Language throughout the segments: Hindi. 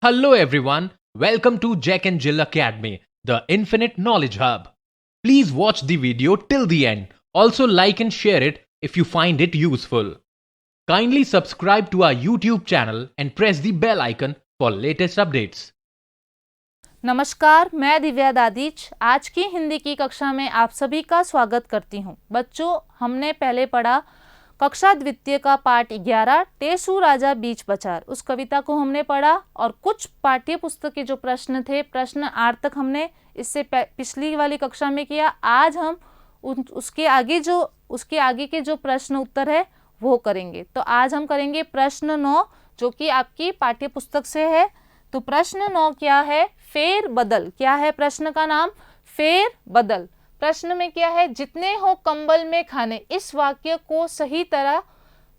Hello everyone, welcome to Jack and Jill Academy, the Infinite Knowledge Hub. Please watch the video till the end. Also like and share it if you find it useful. Kindly subscribe to our YouTube channel and press the bell icon for latest updates. नमस्कार, मैं दिव्या दादीच आज की हिंदी की कक्षा में आप सभी का स्वागत करती हूँ। बच्चों, हमने पहले पढ़ा कक्षा द्वितीय का पाठ 11 टेसू राजा बीच बचार, उस कविता को हमने पढ़ा और कुछ पाठ्य पुस्तक के जो प्रश्न थे, प्रश्न 8 तक हमने इससे पिछली वाली कक्षा में किया। आज हम उसके आगे के जो प्रश्न उत्तर है वो करेंगे। तो आज हम करेंगे प्रश्न 9 जो कि आपकी पाठ्य पुस्तक से है। तो प्रश्न 9 क्या है? फेर बदल। क्या है प्रश्न का नाम? फेर बदल। प्रश्न में क्या है? जितने हो कंबल में खाने। इस वाक्य को सही तरह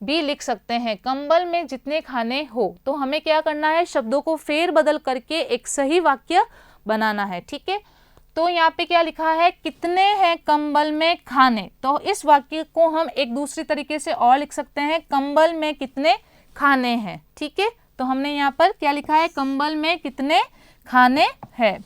भी लिख सकते हैं, कंबल में जितने खाने हो। तो हमें क्या करना है? शब्दों को फेर बदल करके एक सही वाक्य बनाना है। ठीक है, तो यहाँ पे क्या लिखा है? कितने हैं कंबल में खाने। तो इस वाक्य को हम एक दूसरी तरीके से और लिख सकते हैं, कंबल में कितने खाने हैं। ठीक है, तो हमने यहाँ पर क्या लिखा है? कंबल में कितने खाने हैं।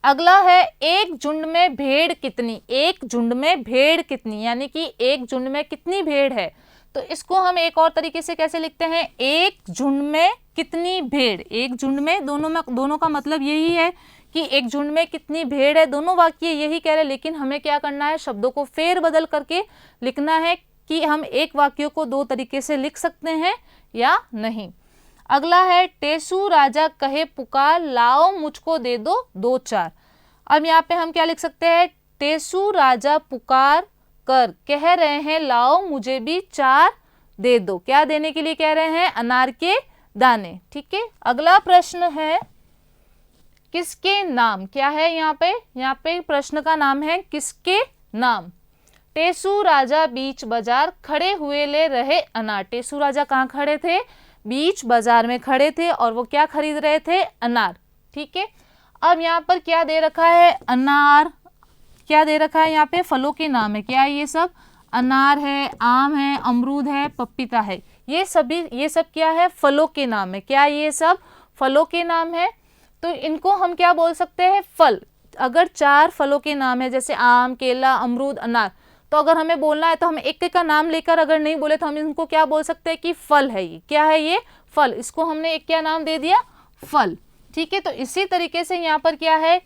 अगला है एक झुंड में भेड़ कितनी। एक झुंड में भेड़ कितनी, यानी कि एक झुंड में कितनी भेड़ है। तो इसको हम एक और तरीके से कैसे लिखते हैं? एक झुंड में कितनी भेड़। एक झुंड में, दोनों का मतलब यही है कि एक झुंड में कितनी भेड़ है। दोनों वाक्य यही कह रहे हैं, लेकिन हमें क्या करना है? शब्दों को फेर बदल करके लिखना है कि हम एक वाक्य को दो तरीके से लिख सकते हैं या नहीं। अगला है टेसू राजा कहे पुकार, लाओ मुझको दे दो दो चार। अब यहाँ पे हम क्या लिख सकते हैं? टेसू राजा पुकार कर कह रहे हैं, लाओ मुझे भी चार दे दो। क्या देने के लिए कह रहे हैं? अनार के दाने। ठीक है, अगला प्रश्न है किसके नाम। क्या है यहाँ पे प्रश्न का नाम है किसके नाम। टेसू राजा बीच बाजार खड़े हुए ले रहे अनार। टेसू राजा कहाँ खड़े थे? बीच बाजार में खड़े थे और वो क्या खरीद रहे थे? अनार। ठीक है, अब यहाँ पर क्या दे रखा है? अनार। क्या दे रखा है? यहाँ पे फलों के नाम है। क्या है ये सब? अनार है, आम है, अमरूद है, पपीता है। ये सब क्या है? फलों के नाम है। क्या ये सब फलों के नाम है? तो इनको हम क्या बोल सकते हैं? फल। अगर 4 फलों के नाम है, जैसे आम, केला, अमरूद, अनार, तो अगर हमें बोलना है तो हम एक एक का नाम लेकर अगर नहीं बोले तो हम इनको क्या बोल सकते हैं कि फल है ये। क्या है ये? फल। इसको हमने एक क्या नाम दे दिया? फल। ठीक है, तो इसी तरीके से यहाँ पर क्या है?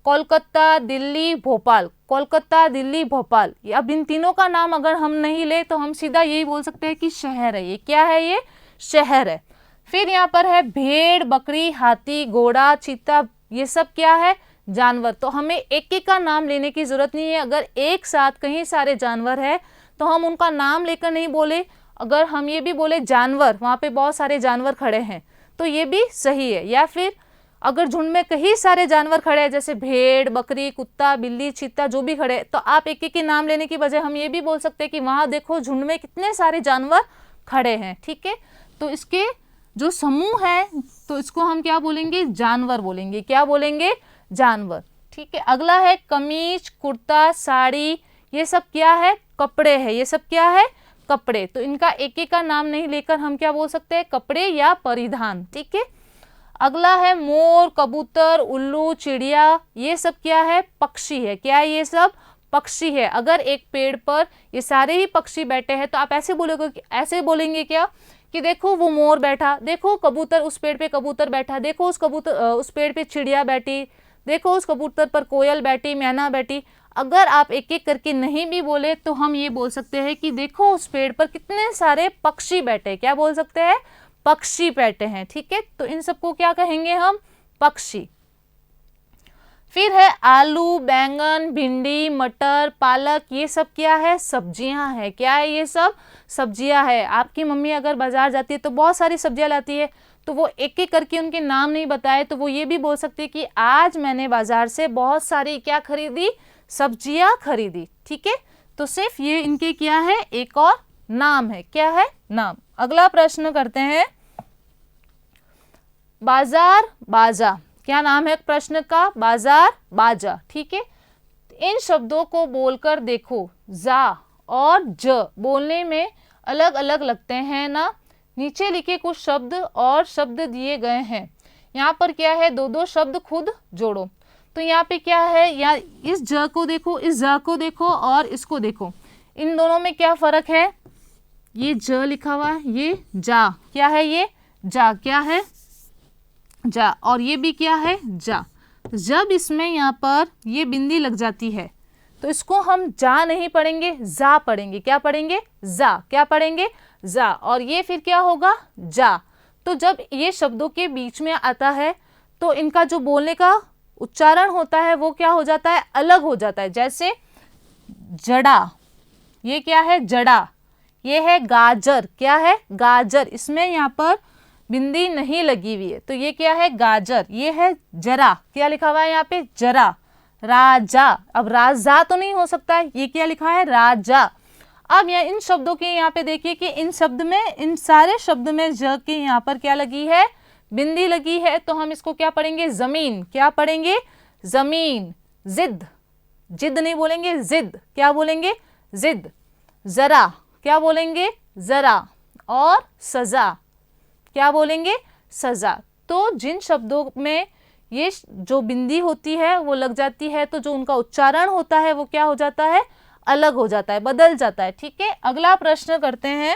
कोलकाता, दिल्ली, भोपाल। कोलकाता, दिल्ली, भोपाल। अब इन तीनों का नाम अगर हम नहीं ले तो हम सीधा यही बोल सकते हैं कि शहर है ये। क्या है ये? शहर है। फिर यहाँ पर है भेड़, बकरी, हाथी, घोड़ा, चीता। ये सब क्या है? जानवर। तो हमें एक एक का नाम लेने की जरूरत नहीं है। अगर एक साथ कहीं सारे जानवर है तो हम उनका नाम लेकर नहीं बोले। अगर हम ये भी बोले जानवर, वहाँ पे बहुत सारे जानवर खड़े हैं, तो ये भी सही है। या फिर अगर झुंड में कई सारे जानवर खड़े हैं, जैसे भेड़, बकरी, कुत्ता, बिल्ली, चीता, जो भी खड़े, तो आप एक एक के नाम लेने की बजाय हम ये भी बोल सकते हैं कि वहाँ देखो झुंड में कितने सारे जानवर खड़े हैं। ठीक है, तो इसके जो समूह है तो इसको हम क्या बोलेंगे? जानवर बोलेंगे। क्या बोलेंगे? जानवर। ठीक है, अगला है कमीज, कुर्ता, साड़ी। ये सब क्या है? कपड़े है। ये सब क्या है? कपड़े। तो इनका एक एक का नाम नहीं लेकर हम क्या बोल सकते हैं? कपड़े या परिधान। ठीक है, अगला है मोर, कबूतर, उल्लू, चिड़िया। ये सब क्या है? पक्षी है। क्या है? ये सब पक्षी है। अगर एक पेड़ पर ये सारे ही पक्षी बैठे हैं तो आप ऐसे बोलेंगे क्या कि देखो वो मोर बैठा, देखो कबूतर, उस पेड़ पे कबूतर बैठा, देखो उस पेड़ पे चिड़िया बैठी, देखो उस कबूतर पर कोयल बैठी, मैना बैठी। अगर आप एक एक करके नहीं भी बोले तो हम ये बोल सकते हैं कि देखो उस पेड़ पर कितने सारे पक्षी बैठे। क्या बोल सकते हैं? पक्षी बैठे हैं। ठीक है, तो इन सबको क्या कहेंगे हम? पक्षी। फिर है आलू, बैंगन, भिंडी, मटर, पालक। ये सब क्या है? सब्जियां है। क्या है? ये सब सब्जियां है। आपकी मम्मी अगर बाजार जाती है तो बहुत सारी सब्जियां लाती है, तो वो एक एक करके उनके नाम नहीं बताए तो वो ये भी बोल सकती है कि आज मैंने बाजार से बहुत सारी क्या खरीदी? सब्जियां खरीदी। ठीक है, तो सिर्फ ये इनके क्या है? एक और नाम है। क्या है? नाम। अगला प्रश्न करते हैं, बाजार बाजा। क्या नाम है प्रश्न का? बाजार बाजा। ठीक है, इन शब्दों को बोलकर देखो, जा और ज बोलने में अलग अलग लगते हैं ना। नीचे लिखे कुछ शब्द और शब्द दिए गए हैं, यहाँ पर क्या है, दो दो शब्द खुद जोड़ो। तो यहाँ पे क्या है, या इस ज को देखो, इस ज को देखो और इसको देखो, इन दोनों में क्या फर्क है। ये ज लिखा हुआ है, ये जा, क्या है ये जा, क्या है जा, और ये भी क्या है जा। जब इसमें यहाँ पर ये बिंदी लग जाती है तो इसको हम जा नहीं पढ़ेंगे, जा पढ़ेंगे। क्या पढ़ेंगे, जा। क्या पढ़ेंगे, जा। और ये फिर क्या होगा, जा। तो जब ये शब्दों के बीच में आता है तो इनका जो बोलने का उच्चारण होता है वो क्या हो जाता है, अलग हो जाता है। जैसे जड़ा, ये क्या है जड़ा। ये है गाजर, क्या है गाजर, इसमें यहाँ पर बिंदी नहीं लगी हुई है, तो ये क्या है गाजर। ये है जरा, क्या लिखा हुआ है यहाँ पे जरा। राजा, अब राजा तो नहीं हो सकता है, ये क्या लिखा है राजा। अब यहाँ इन शब्दों के यहाँ पे देखिए कि इन शब्द में, इन सारे शब्द में ज के यहाँ पर क्या लगी है, बिंदी लगी है। तो हम इसको क्या पढ़ेंगे, जमीन। क्या पढ़ेंगे, जमीन। जिद, जिद नहीं बोलेंगे, जिद। क्या बोलेंगे, जिद। जरा, क्या बोलेंगे, जरा। और सजा, क्या बोलेंगे, सजा। तो जिन शब्दों में ये जो बिंदी होती है वो लग जाती है तो जो उनका उच्चारण होता है वो क्या हो जाता है, अलग हो जाता है, बदल जाता है। ठीक है, अगला प्रश्न करते हैं।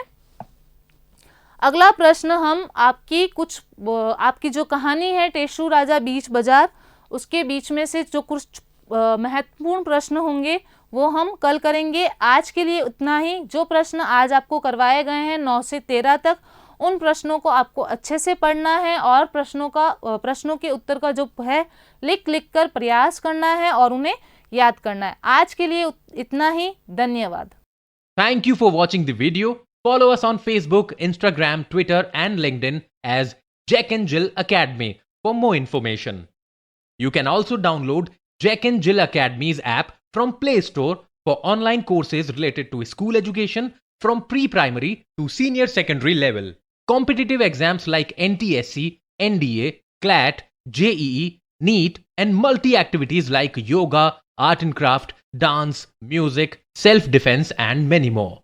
अगला प्रश्न हम आपकी जो कहानी है टेशु राजा बीच बाजार, उसके बीच में से जो कुछ महत्वपूर्ण प्रश्न होंगे वो हम कल करेंगे। आज के लिए उतना ही। जो प्रश्न आज आपको करवाए गए हैं 9 से 13 तक, उन प्रश्नों को आपको अच्छे से पढ़ना है और प्रश्नों के उत्तर का जो है लिख कर प्रयास करना है और उन्हें याद करना है। आज के लिए इतना ही। धन्यवाद। Thank you for watching the video. Follow us on Facebook, Instagram, Twitter and LinkedIn as Jack and Jill Academy for more information. You can also download Jack and Jill Academy's app from Play Store for online courses related to school education from pre-primary to senior secondary level. Competitive exams like NTSC, NDA, CLAT, JEE, NEET and multi-activities like yoga, art and craft, dance, music, self-defense and many more.